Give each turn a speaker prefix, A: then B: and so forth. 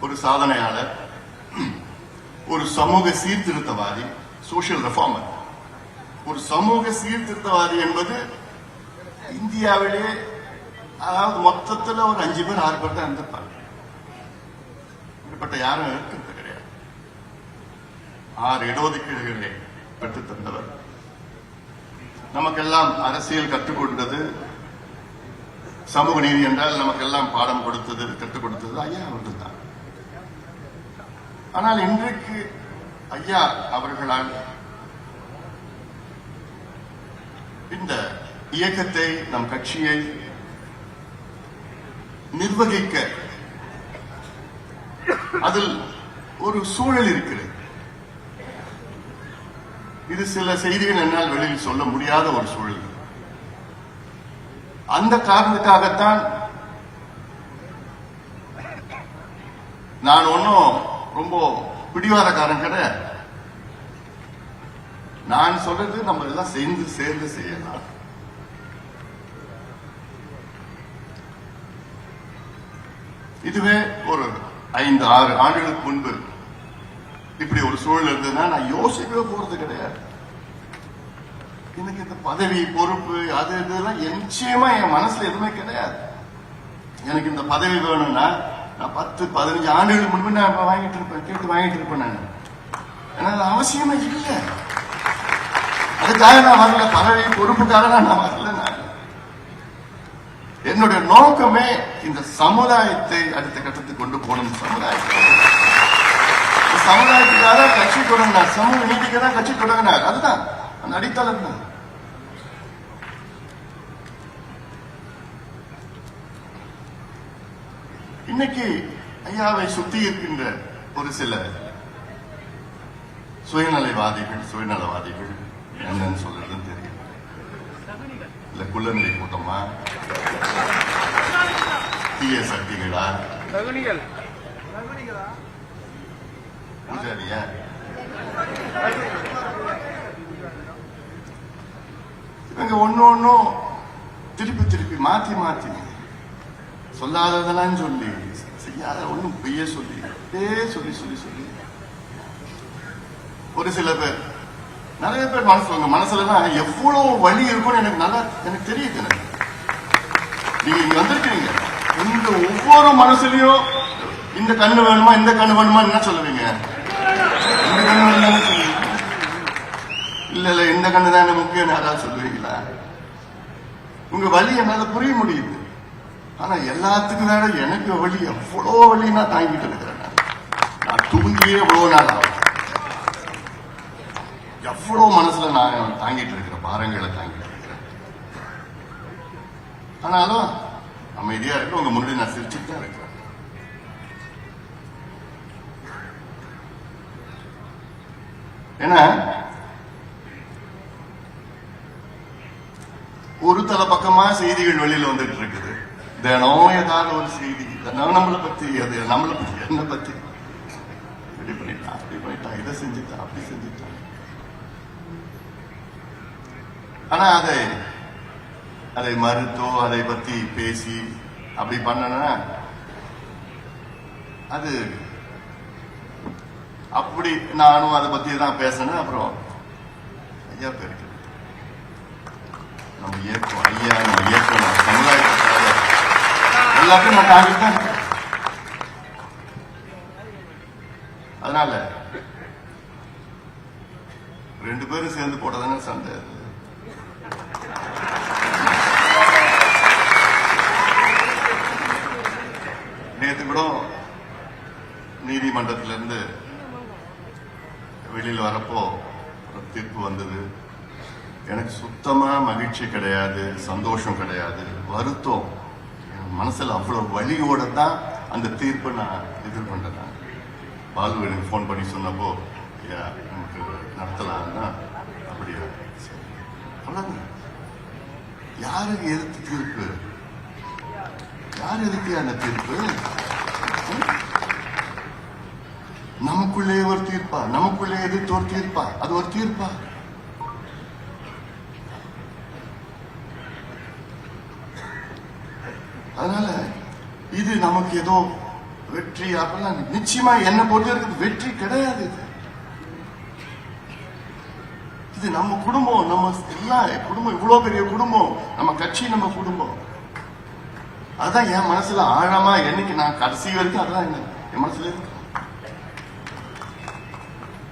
A: ஒரு சாதனையாளர், ஒரு சமூக சீர்திருத்தவாதி, சோசியல் ரெஃபார்மர். ஒரு சமூக சீர்திருத்தவாதி என்பது இந்தியாவிலே அதாவது மொத்தத்தில் ஒரு 5 பேர் 6 பேர் தான் இருந்திருப்பாங்க. இப்படிப்பட்ட யாரும் இருக்கிறது கிடையாது. 6 இடஒதுக்கீடுகளை பெற்றுத் தந்தவர். நமக்கெல்லாம் அரசியல் கற்றுக் கொடுத்தது, சமூக நீதி என்றால் நமக்கெல்லாம் பாடம் கொடுத்தது, கற்றுக் கொடுத்தது ஐயா அவர்கள் தான். ஆனால் இன்றைக்கு ஐயா அவர்களால் இந்த இயக்கத்தை, நம் கட்சியை நிர்வகிக்க அதில் ஒரு சூழல் இருக்கிறது. இது சில செய்திகள் என்னால் வெளியில் சொல்ல முடியாத ஒரு சூழல். அந்த காரணத்துக்காகத்தான் நான் ஒன்னும் ரொம்ப பிடிவாதக்காரன் கிடையாது. நான் சொல்றது நம்ம எல்லாம் சேர்ந்து செய்யலாம். இதுவே ஒரு 5-6 ஆண்டுகளுக்கு முன்பு இப்படி ஒரு சூழல் இருந்ததுன்னா நான் யோசிக்கவே போறது கிடையாது. எனக்கு இந்த பதவி, பொறுப்பு, அது இதெல்லாம் நிச்சயமா என் மனசுல எதுவுமே கிடையாது. எனக்கு இந்த பதவி வேணும்னா நான் 10-15 ஆண்டுகளுக்கு முன்பு நான் வாங்கிட்டு இருப்பேன், கேட்டு வாங்கிட்டு இருப்பேன். நான் எனக்கு அவசியமே இல்லை. அதுக்காக நான் வரல, பதவி பொறுப்புக்காக நான் வரல. நான் என்னுடைய நோக்கமே இந்த சமுதாயத்தை அடுத்த கட்டத்துக்கு கொண்டு போகணும். சமுதாயத்துக்காக கட்சி தொடங்கினார், சமூக நீதிக்கு தான் கட்சி தொடங்கினார். அதுதான் அந்த அடித்தளம் தான். இன்னைக்கு ஐயாவை சுத்தி இருக்கின்ற ஒரு சில சுயநலவாதிகள் என்னன்னு சொல்றதுன்னு தெரியும். இல்ல குள்ளநிலை கூட்டமா, தீய சக்திகளா, பூஜாரியா, இவங்க ஒன்னும் திருப்பி மாத்தி சொல்லாததெல்லாம் சொல்லி, செய்யாத ஒண்ணும் பொய்ய சொல்லி ஒரு சில பேர், நிறைய பேர் மனசுலதான் எவ்வளவு வலி இருக்கும்னு எனக்கு தெரியுது. நீங்க இங்க வந்திருக்கீங்க, இந்த ஒவ்வொரு மனசுலயும் இந்த கண்ணு வேணுமா, இந்த கண்ணு வேணுமா என்ன சொல்லுவீங்க? இந்த கண்ணு வேணும்னு சொல்லுவீங்க. இல்ல இந்த கண்ணு தான் முக்கியம் யாராவது சொல்லுவீங்களா? உங்க வலி என்னால புரிய முடியுது. ஆனா எல்லாத்துக்கும் வேற எனக்கு வலி, எவ்வளோ வலி நான் தாங்கிட்டு இருக்கிறேன். நான் தூங்கியே எவ்வளவு நாள் ஆகும். எவ்வளவு மனசுல நான் தாங்கிட்டு இருக்கிற பாரங்களை தாங்கிட்டு இருக்கிறேன். ஆனாலும் அமைதியா இருக்க உங்க முன்னாடி நான் சிரிச்சுட்டு தான் இருக்கிறேன். ஏன்னா ஒரு தலை பக்கமா செய்திகள் வெளியில வந்துட்டு இருக்குது. தினம் ஏதாவது ஒரு செய்தி நம்மளை பத்தி, அது நம்மளை பத்தி, என்ன பத்தி, இப்படி பண்ணிட்டான், இதை செஞ்சுட்டான், அப்படி செஞ்சுட்டான். ஆனா அதை மறுத்தோ அதை பத்தி பேசி அப்படி பண்ணனா அது அப்படி நானும் அதை பத்தி தான் பேசினேன். அப்புறம் ஐயா பேருக்கு நம்ம இயக்கம், நம்ம இயக்கம் சமுதாயத்துக்காக எல்லாத்தையும் நான் தாங்கிட்டு தான் இருக்கேன். அதனால 2 பேரும் சேர்ந்து போட்டதானே சண்டை. நேற்று கூட நீதிமன்றத்திலிருந்து வெளியில் வரப்போ ஒரு தீர்ப்பு வந்தது. எனக்கு சுத்தமா மகிழ்ச்சி கிடையாது, சந்தோஷம் கிடையாது, வருத்தம். என் மனசுல அவ்வளவு வலியோட தான் அந்த தீர்ப்பை நான் எதிர்கொண்டேன். பாலு எனக்கு போன் பண்ணி சொன்னப்போ நமக்கு நடத்தலாம்னா அப்படியா, அவ்வளவு. யாருக்கு எதிர்த்து தீர்ப்பு? யார் எதுக்கு அந்த தீர்ப்பு? நமக்குள்ளே ஒரு தீர்ப்பா? நமக்குள்ளே எதிர்த்து ஒரு தீர்ப்பா? அது ஒரு தீர்ப்பா? அதனால இது நமக்கு ஏதோ வெற்றி வெற்றி அப்படிலாம் நிச்சயமா என்ன பொறுத்த வரைக்கும் வெற்றி கிடையாது. இது நம்ம குடும்பம், நம்ம எல்லாம் குடும்பம், இவ்வளவு பெரிய குடும்பம், நம்ம கட்சி, நம்ம குடும்பம். அதான் என் மனசுல ஆழமா என்னைக்கு நான் கடைசி வரைக்கும் அதான் என் மனசுல இருக்கு.